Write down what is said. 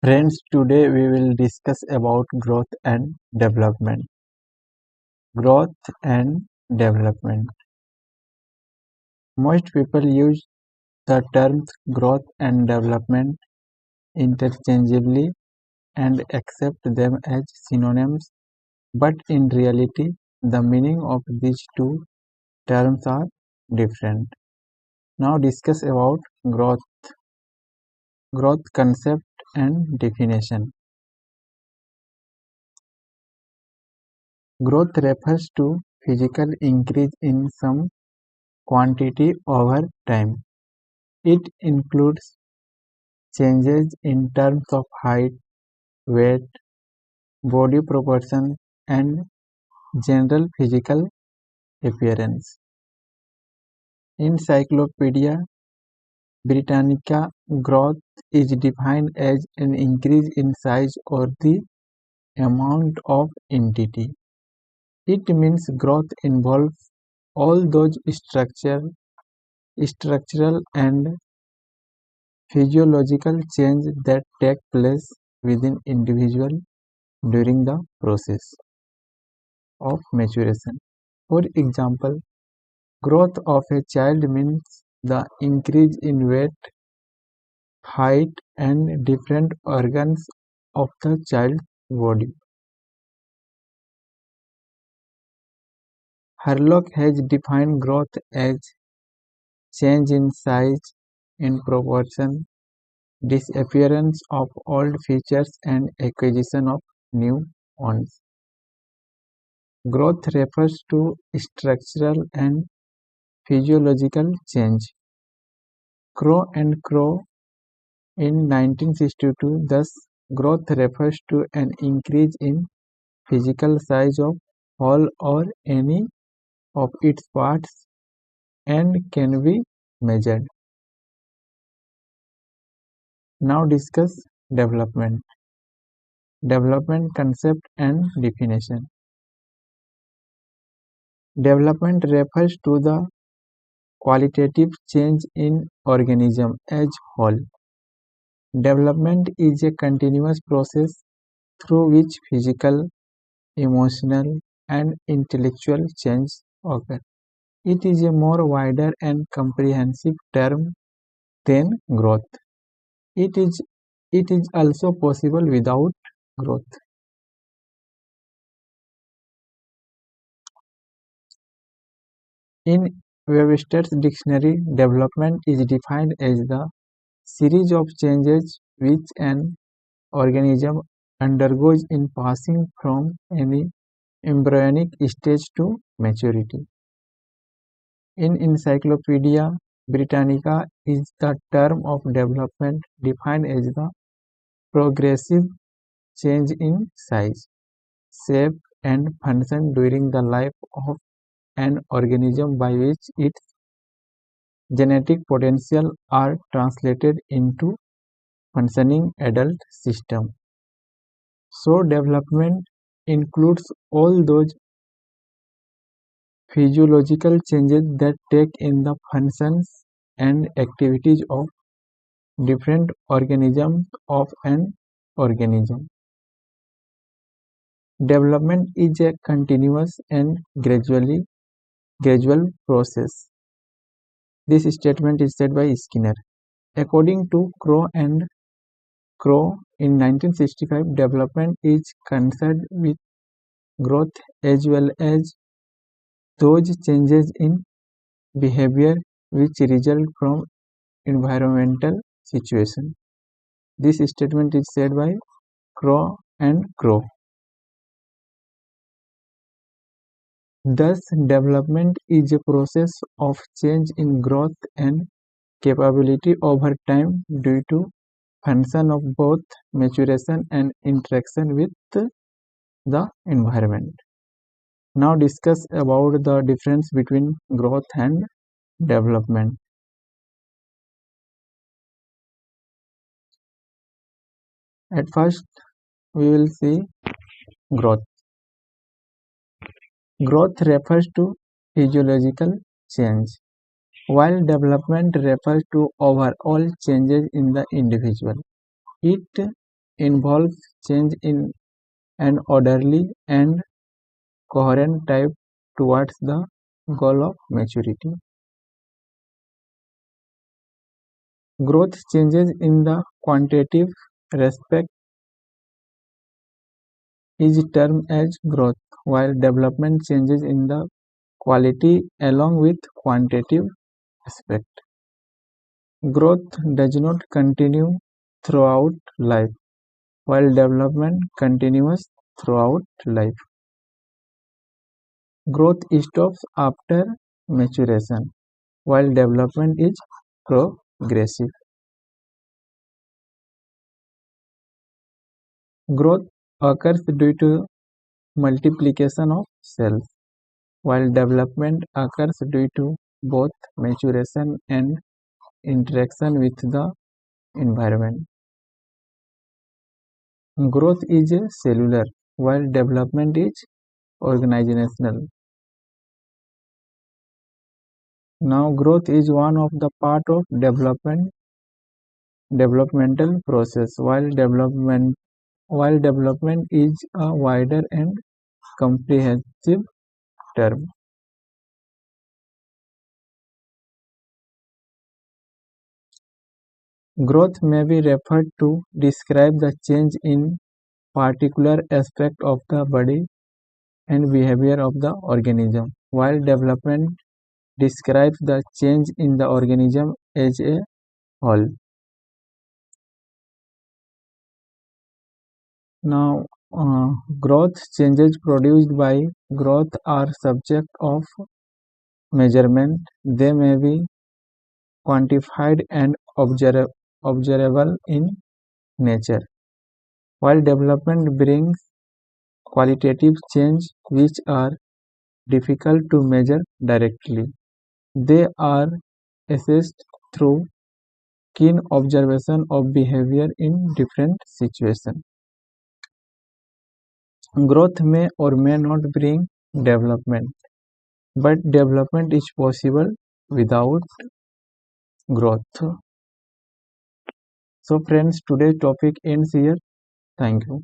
Friends, today we will discuss about growth and development. Growth and development. Most people use the terms growth and development interchangeably and accept them as synonyms, but in reality, the meaning of these two terms are different. Now discuss about growth concept and definition. Growth refers to physical increase in some quantity over time. It includes changes in terms of height, weight, body proportions, and general physical appearance. Encyclopedia Britannica growth is defined as an increase in size or the amount of entity. It means growth involves all those structural and physiological changes that take place within individual during the process of maturation. For example, growth of a child means the increase in weight, height, and different organs of the child's body. Harlock has defined growth as change in size, in proportion, disappearance of old features, and acquisition of new ones. Growth refers to structural and physiological change. Crow and Crow in 1962, thus, growth refers to an increase in physical size of whole or any of its parts and can be measured. Now discuss development. Development concept and definition. Development refers to the qualitative change in organism as whole. Development is a continuous process through which physical, emotional, and intellectual change occur. It is a more wider and comprehensive term than growth. It is also possible without growth. In Webster's dictionary, development is defined as the series of changes which an organism undergoes in passing from any embryonic stage to maturity. In Encyclopedia Britannica is the term of development defined as the progressive change in size, shape, and function during the life of an organism by which its genetic potential are translated into functioning adult system. So development includes all those physiological changes that take in the functions and activities of different organisms of an organism. Development is a continuous and gradual process. This statement is said by Skinner. According to Crow and Crow in 1965, development is concerned with growth as well as those changes in behavior which result from environmental situation. This statement is said by Crow and Crow. Thus, development is a process of change in growth and capability over time due to function of both maturation and interaction with the environment. Now discuss about the difference between growth and development. At first, we will see growth. Growth refers to physiological change, while development refers to overall changes in the individual. It involves change in an orderly and coherent type towards the goal of maturity. Growth changes in the quantitative respect is termed as growth, while development changes in the quality along with quantitative aspect. Growth does not continue throughout life, while development continues throughout life. Growth stops after maturation, while development is progressive. Growth occurs due to multiplication of cells, while development occurs due to both maturation and interaction with the environment. Growth is cellular, while development is organizational. Now, growth is one of the part of developmental process, while development is a wider and comprehensive term. Growth may be referred to describe the change in particular aspect of the body and behavior of the organism, while development describes the change in the organism as a whole. Now, growth changes produced by growth are subject of measurement. They may be quantified and observable in nature, while development brings qualitative change which are difficult to measure directly. They are assessed through keen observation of behavior in different situations. Growth may or may not bring development, but development is possible without growth. So friends, today's topic ends here. Thank you.